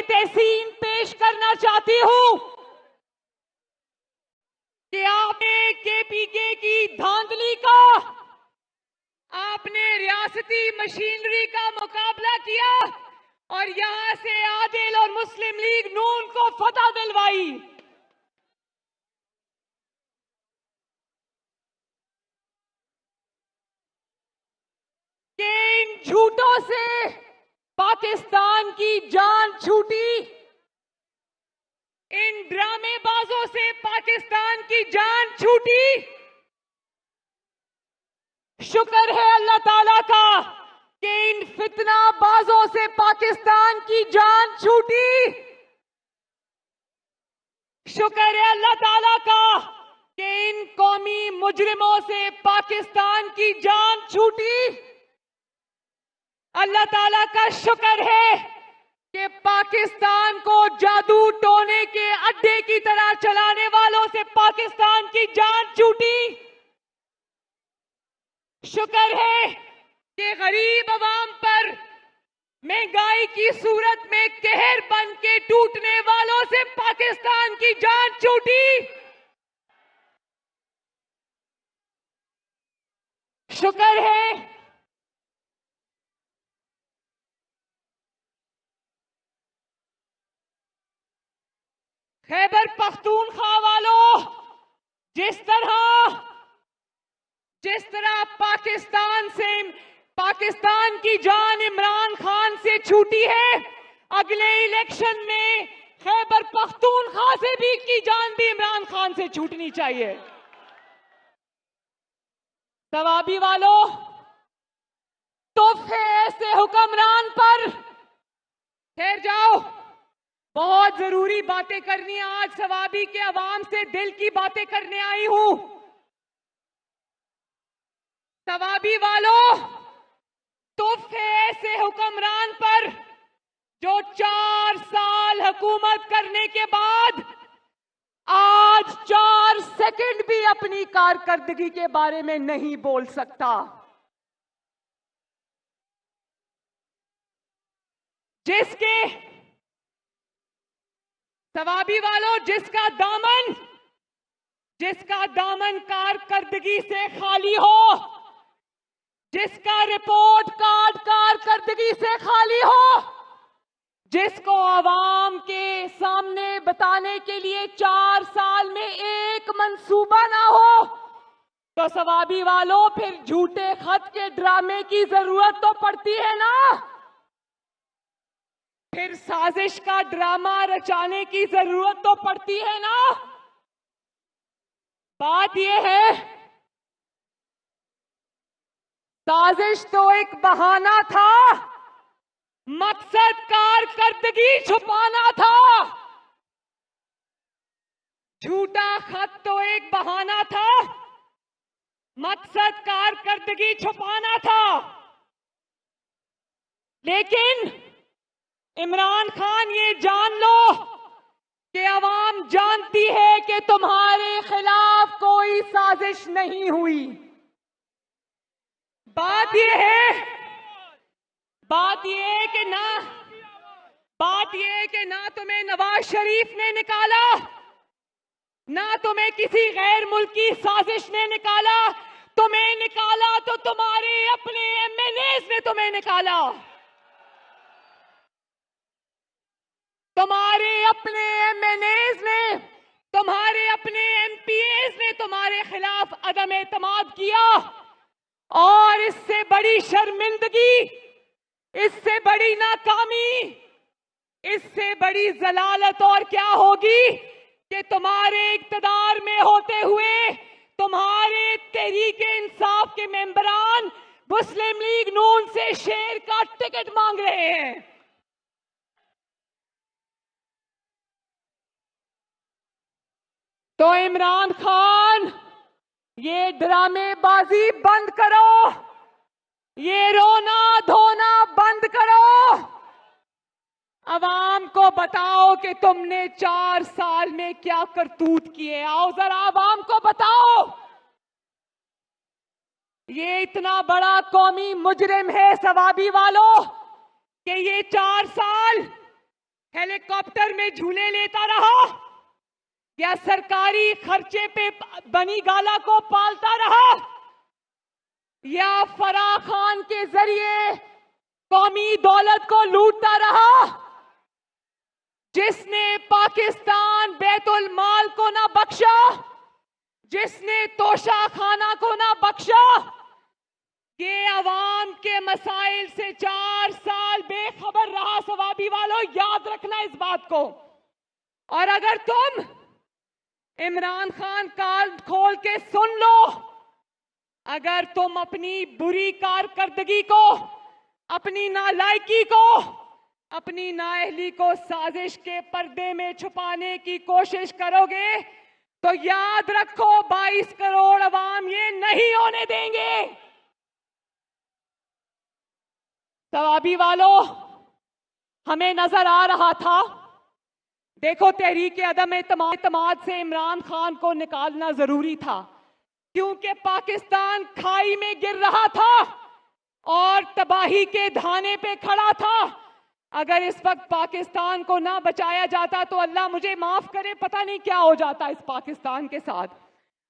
तहसीन पेश करना चाहती हूं कि आपने केपीके की धांधली का, आपने रियासती मशीनरी का मुकाबला किया और यहां से आदिल और मुस्लिम लीग नून को फतह दिलवाई। कि इन झूठों से पाकिस्तान की जान छूटी, इन ड्रामेबाजों से पाकिस्तान की जान छूटी। शुक्र है अल्लाह ताला का कि इन फितनाबाजों से पाकिस्तान की जान छूटी। शुक्र है अल्लाह ताला का कि इन कौमी मुजरिमों से पाकिस्तान की जान छूटी। अल्लाह ताला का शुक्र है कि पाकिस्तान को जादू टोने के अड्डे की तरह चलाने वालों से पाकिस्तान की जान छूटी। शुक्र है कि गरीब अवाम पर महंगाई की सूरत में कहर बन के टूटने वालों से पाकिस्तान की जान छूटी। शुक्र है खैबर पख्तूनख्वा वालों, जिस तरह पाकिस्तान की जान इमरान खान से छूटी है, अगले इलेक्शन में खैबर पख्तूनख्वा से भी की जान भी इमरान खान से छूटनी चाहिए। सवाबी वालों, तोहफे ऐसे हुक्मरान पर ठहर जाओ, बहुत जरूरी बातें करनी है। आज सवाबी के अवाम से दिल की बातें करने आई हूं। सवाबी वालों, तोहफे ऐसे हुक्मरान पर जो 4 साल हुकूमत करने के बाद आज 4 सेकंड भी अपनी कारकर्दगी के बारे में नहीं बोल सकता। सवाबी वालों, जिसका दामन कारकर्दगी से खाली हो, जिसका रिपोर्ट कार्ड कारकर्दगी से खाली हो, जिसको आवाम के सामने बताने के लिए 4 साल में एक मंसूबा ना हो, तो सवाबी वालों फिर झूठे खत के ड्रामे की जरूरत तो पड़ती है ना। फिर साजिश का ड्रामा रचाने की जरूरत तो पड़ती है ना। बात यह है, साजिश तो एक बहाना था, मकसद कारकर्दगी छुपाना था। झूठा खत तो एक बहाना था, मकसद कारकर्दगी छुपाना था। लेकिन इमरान खान, ये जान लो कि अवाम जानती है कि तुम्हारे खिलाफ कोई साजिश नहीं हुई। बात यह है कि ना तुम्हें नवाज शरीफ ने निकाला, ना तुम्हें किसी गैर मुल्की साजिश ने निकाला। तुम्हें निकाला तो तुम्हारे अपने एमएनएज ने तुम्हें निकाला। तुम्हारे अपने एमएनएज ने, तुम्हारे अपने एमपीएज ने तुम्हारे खिलाफ अदम एतमाद किया। और इससे बड़ी शर्मिंदगी, इससे बड़ी नाकामी, इससे बड़ी जलालत और क्या होगी कि तुम्हारे इक्तदार में होते हुए तुम्हारे तहरीके इंसाफ के मेंबरान मुस्लिम लीग नून से शेर का टिकट मांग रहे हैं। तो इमरान खान, ये ड्रामेबाजी बंद करो, ये रोना धोना बंद करो। अवाम को बताओ कि तुमने 4 साल में क्या करतूत किए। आओ जरा अवाम को बताओ। ये इतना बड़ा कौमी मुजरिम है सवाबी वालों कि ये 4 साल हेलीकॉप्टर में झूले लेता रहा या सरकारी खर्चे पे बनी गाला को पालता रहा या फराह खान के जरिए कौमी दौलत को लूटता रहा? जिसने पाकिस्तान बैतुल माल को ना बख्शा, जिसने तोशा खाना को ना बख्शा, ये अवाम के मसाइल से 4 साल बेखबर रहा। सवाबी वालों, याद रखना इस बात को। और अगर तुम इमरान खान कान खोल के सुन लो, अगर तुम अपनी बुरी कारकर्दगी को, अपनी नालायकी को, अपनी नाअहली को साजिश के पर्दे में छुपाने की कोशिश करोगे तो याद रखो 22 करोड़ अवाम ये नहीं होने देंगे। सवाबी वालों, हमें नजर आ रहा था, देखो तहरीक अदम एतमाद से इमरान खान को निकालना जरूरी था, क्योंकि पाकिस्तान खाई में गिर रहा था और तबाही के धाने पे खड़ा था। अगर इस वक्त पाकिस्तान को ना बचाया जाता तो अल्लाह मुझे माफ करे, पता नहीं क्या हो जाता इस पाकिस्तान के साथ।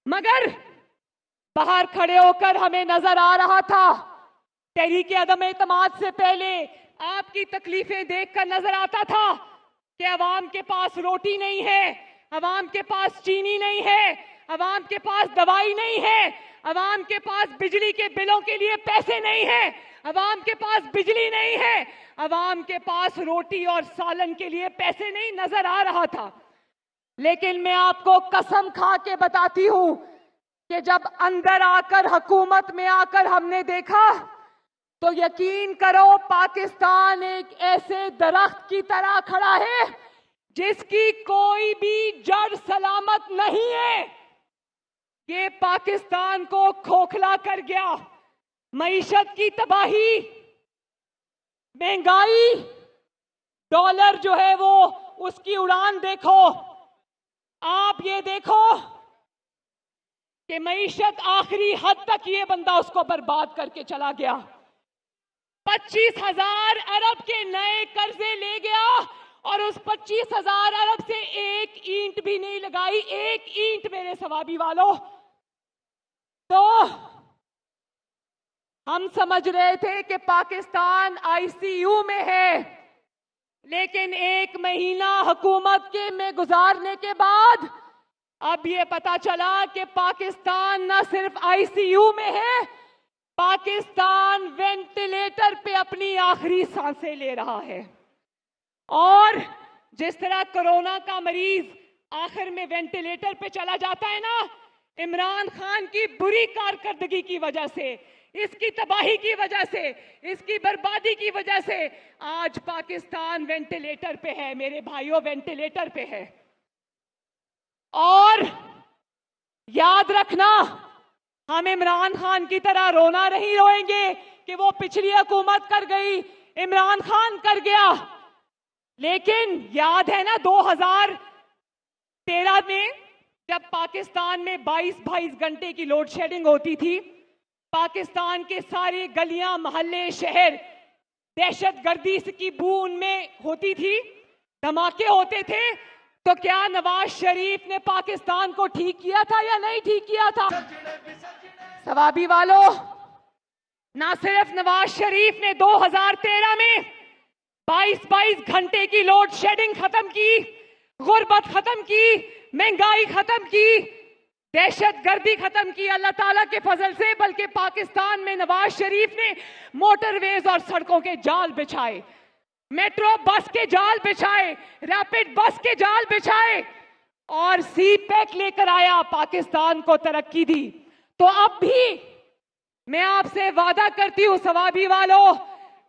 मगर बाहर खड़े होकर हमें नजर आ रहा था, तहरीक अदम एतमाद से पहले आपकी तकलीफें देखकर नजर आता था कि अवाम के पास रोटी नहीं है, अवाम के पास चीनी नहीं है, अवाम के पास दवाई नहीं है, अवाम के पास बिजली के बिलों के लिए पैसे नहीं है, अवाम के पास बिजली नहीं है, अवाम के पास रोटी और सालन के लिए पैसे नहीं, नजर आ रहा था। लेकिन मैं आपको कसम खा के बताती हूं कि जब अंदर आकर, हुकूमत में आकर हमने देखा तो यकीन करो पाकिस्तान एक ऐसे दरख्त की तरह खड़ा है जिसकी कोई भी जड़ सलामत नहीं है। ये पाकिस्तान को खोखला कर गया। मईशत की तबाही, महंगाई, डॉलर जो है वो उसकी उड़ान देखो। आप ये देखो कि मईशत आखिरी हद तक ये बंदा उसको बर्बाद करके चला गया। 25,000 अरब के नए कर्जे ले गया और उस 25,000 अरब से एक ईंट भी नहीं लगाई, एक ईंट मेरे सवाबी वालों। तो हम समझ रहे थे कि पाकिस्तान आईसीयू में है, लेकिन 1 महीना हुकूमत के में गुजारने के बाद अब ये पता चला कि पाकिस्तान न सिर्फ आईसीयू में है, पाकिस्तान वेंटिलेटर पे अपनी आखिरी सांसें ले रहा है। और जिस तरह कोरोना का मरीज आखिर में वेंटिलेटर पे चला जाता है ना, इमरान खान की बुरी कारकर्दगी की वजह से, इसकी तबाही की वजह से, इसकी बर्बादी की वजह से आज पाकिस्तान वेंटिलेटर पे है मेरे भाइयों, वेंटिलेटर पे है। और याद रखना, हम इमरान खान की तरह रोना नहीं रोएंगे कि वो पिछली हुकूमत कर गई, इमरान खान कर गया। लेकिन याद है ना 2013 में जब पाकिस्तान में 22-22 घंटे की लोड शेडिंग होती थी, पाकिस्तान के सारे गलियां, मोहल्ले, शहर दहशतगर्दी की बू उनमें होती थी, धमाके होते थे, तो क्या नवाज शरीफ ने पाकिस्तान को ठीक किया था या नहीं ठीक किया था? सवाबी वालों, ना सिर्फ नवाज शरीफ ने 2013 में 22-22 घंटे की लोड शेडिंग खत्म की, गुर्बत खत्म की, महंगाई खत्म की, दहशतगर्दी खत्म की अल्लाह ताला के फजल से, बल्कि पाकिस्तान में नवाज शरीफ ने मोटरवेज और सड़कों के जाल बिछाए, मेट्रो बस के जाल बिछाए, रैपिड बस के जाल बिछाए और सी पैक लेकर आया, पाकिस्तान को तरक्की दी। तो अब भी मैं आपसे वादा करती हूं सवाबी वालों,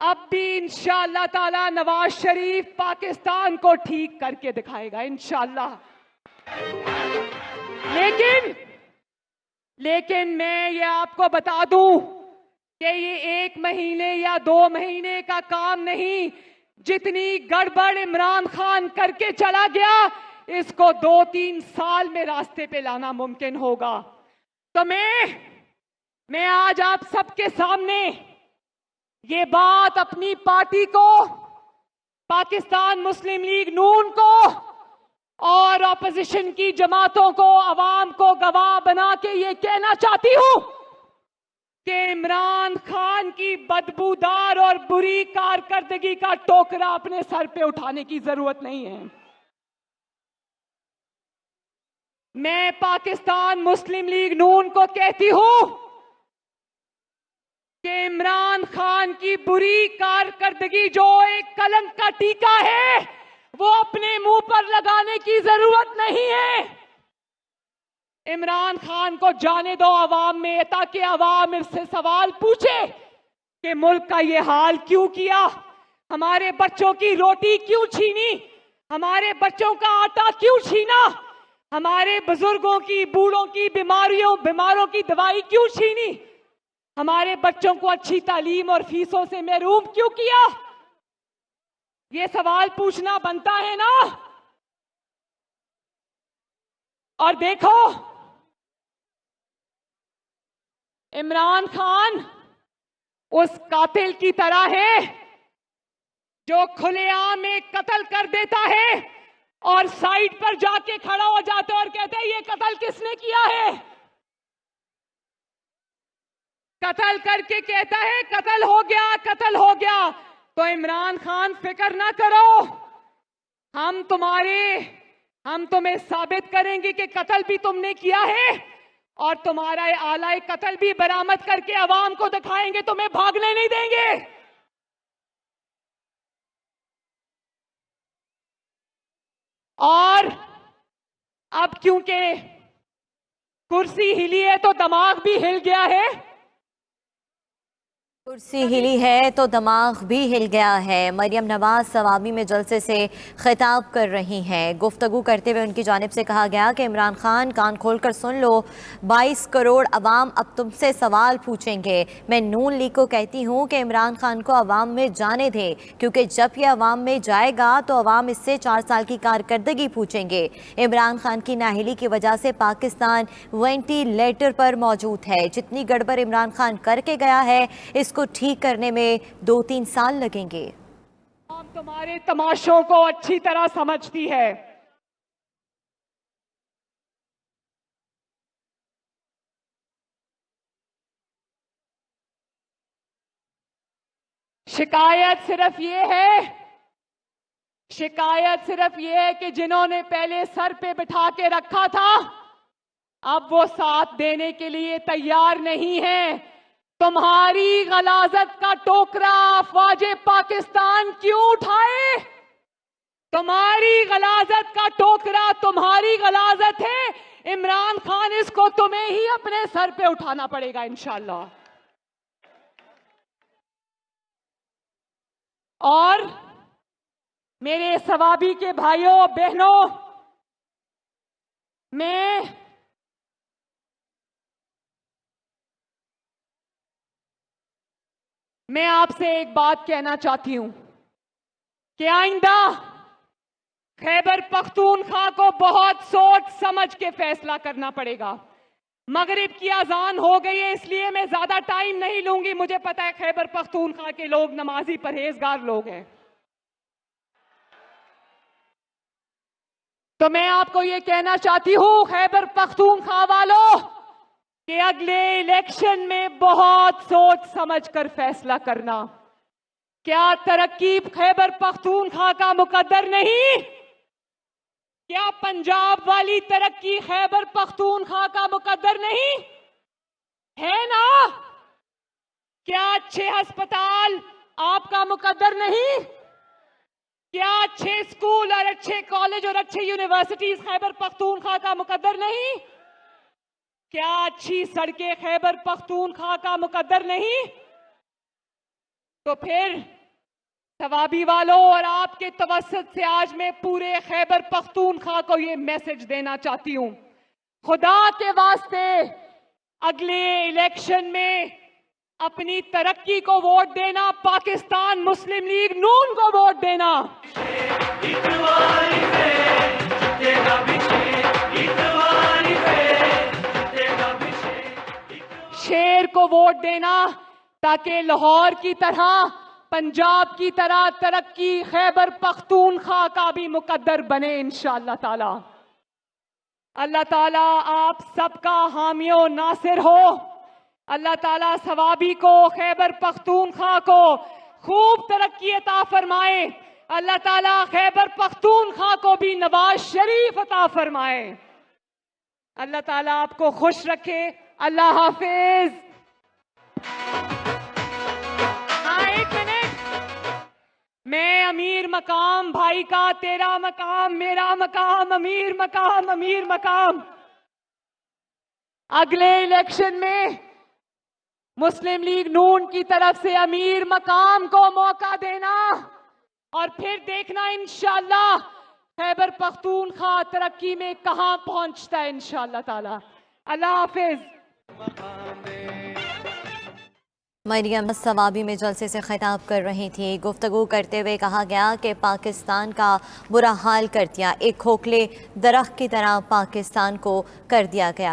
अब भी इंशाअल्लाह ताला नवाज शरीफ पाकिस्तान को ठीक करके दिखाएगा इंशाअल्लाह। लेकिन मैं ये आपको बता दूं कि ये 1 महीने या 2 महीने का काम नहीं, जितनी गड़बड़ इमरान खान करके चला गया, इसको 2-3 साल में रास्ते पे लाना मुमकिन होगा। तो मैं आज आप सबके सामने ये बात अपनी पार्टी को, पाकिस्तान मुस्लिम लीग नून को और ऑपोजिशन की जमातों को, अवाम को गवाह बना के ये कहना चाहती हूं कि इमरान खान की बदबूदार और बुरी कारकर्दगी का टोकरा अपने सर पे उठाने की जरूरत नहीं है। मैं पाकिस्तान मुस्लिम लीग नून को कहती हूं कि इमरान खान की बुरी कारकर्दगी जो एक कलंक का टीका है, वो अपने मुंह पर लगाने की जरूरत नहीं है। इमरान खान को जाने दो अवाम में, ताकि अवाम इससे सवाल पूछे कि मुल्क का ये हाल क्यों किया, हमारे बच्चों की रोटी क्यों छीनी, हमारे बच्चों का आटा क्यों छीना, हमारे बुजुर्गों की, बूढ़ों की बीमारों की दवाई क्यों छीनी, हमारे बच्चों को अच्छी तालीम और फीसों से महरूम क्यों किया। ये सवाल पूछना बनता है ना। और देखो, इमरान खान उस कातिल की तरह है जो खुलेआम एक कत्ल कर देता है और साइड पर जाके खड़ा हो जाता है और कहते हैं ये कत्ल किसने किया है। कत्ल करके कहता है कत्ल हो गया, कत्ल हो गया। तो इमरान खान फिक्र ना करो, हम तुम्हें साबित करेंगे कि कत्ल भी तुमने किया है और तुम्हारा आलाए कत्ल भी बरामद करके अवाम को दिखाएंगे, तुम्हें भागने नहीं देंगे। और अब क्योंकि कुर्सी हिली है तो दिमाग भी हिल गया है। कुर्सी हिली है तो दिमाग भी हिल गया है। मरियम नवाज सवाबी में जलसे से खिताब कर रही हैं। गुफ्तगू करते हुए उनकी जानिब से कहा गया कि इमरान खान कान खोलकर सुन लो, 22 करोड़ अवाम अब तुमसे सवाल पूछेंगे। मैं नून लीग को कहती हूँ कि इमरान खान को अवाम में जाने दे, क्योंकि जब ये अवाम में जाएगा तो अवाम इससे 4 साल की कारकर्दगी पूछेंगे। इमरान खान की नाहिली की वजह से पाकिस्तान वेंटिलेटर पर मौजूद है। जितनी गड़बड़ इमरान खान करके गया है, इसको ठीक करने में 2-3 साल लगेंगे। हम तुम्हारे तमाशों को अच्छी तरह समझती है। शिकायत सिर्फ ये है कि जिन्होंने पहले सर पे बिठा के रखा था, अब वो साथ देने के लिए तैयार नहीं है। तुम्हारी गलाजत का टोकरा अफवाजे पाकिस्तान क्यों उठाए? तुम्हारी गलाजत का टोकरा तुम्हारी गलाजत है। इमरान खान, इसको तुम्हें ही अपने सर पे उठाना पड़ेगा इंशाल्लाह। और मेरे सवाबी के भाइयों बहनों, मैं आपसे एक बात कहना चाहती हूं कि आइंदा खैबर पख्तूनख्वा को बहुत सोच समझ के फैसला करना पड़ेगा। मगरिब की अजान हो गई है, इसलिए मैं ज्यादा टाइम नहीं लूंगी। मुझे पता है खैबर पख्तूनख्वा के लोग नमाजी परहेजगार लोग हैं, तो मैं आपको ये कहना चाहती हूं खैबर पख्तूनख्वा वालों कि अगले इलेक्शन में बहुत सोच समझ कर फैसला करना। क्या तरक्की खैबर पख्तूनख्वा का मुकद्दर नहीं? क्या पंजाब वाली तरक्की खैबर पख्तूनख्वा का मुकद्दर नहीं है ना? क्या अच्छे अस्पताल आपका मुकद्दर नहीं? क्या अच्छे स्कूल और अच्छे कॉलेज और अच्छे यूनिवर्सिटीज खैबर पख्तूनख्वा का मुकद्दर नहीं? क्या अच्छी सड़कें खैबर पख्तूनख्वा का मुकद्दर नहीं? तो फिर सवाबी वालों और आपके तवस्सुत से आज मैं पूरे खैबर पख्तूनख्वा को ये मैसेज देना चाहती हूं, खुदा के वास्ते अगले इलेक्शन में अपनी तरक्की को वोट देना, पाकिस्तान मुस्लिम लीग नून को वोट देना। शेर को वोट देना, ताकि लाहौर की तरह पंजाब की तरह तरक्की खैबर पख्तूनख्वा का भी मुकद्दर बने इंशाअल्लाह ताला। अल्लाह ताला आप सबका हामियो नासिर हो। अल्लाह ताला सवाबी को, खैबर पख्तूनख्वा को खूब तरक्की अता फरमाए। अल्लाह ताला खैबर पख्तूनख्वा को भी नवाज शरीफ अता फरमाए। अल्लाह ताला आपको खुश रखे। अल्लाह हाफिज। हाँ, एक मिनट। मैं अमीर मकाम भाई का, तेरा मकाम मेरा मकाम, अमीर मकाम अमीर मकाम। अगले इलेक्शन में मुस्लिम लीग नून की तरफ से अमीर मकाम को मौका देना और फिर देखना इंशाअल्लाह खैबर पख्तूनख्वा तरक्की में कहां पहुंचता है इंशाअल्लाह ताला। अल्लाह हाफिज। मरियम सवाबी में जलसे से खिताब कर रही थी। गुफ्तगू करते हुए कहा गया कि पाकिस्तान का बुरा हाल कर दिया, एक खोखले दरख्त की तरह पाकिस्तान को कर दिया गया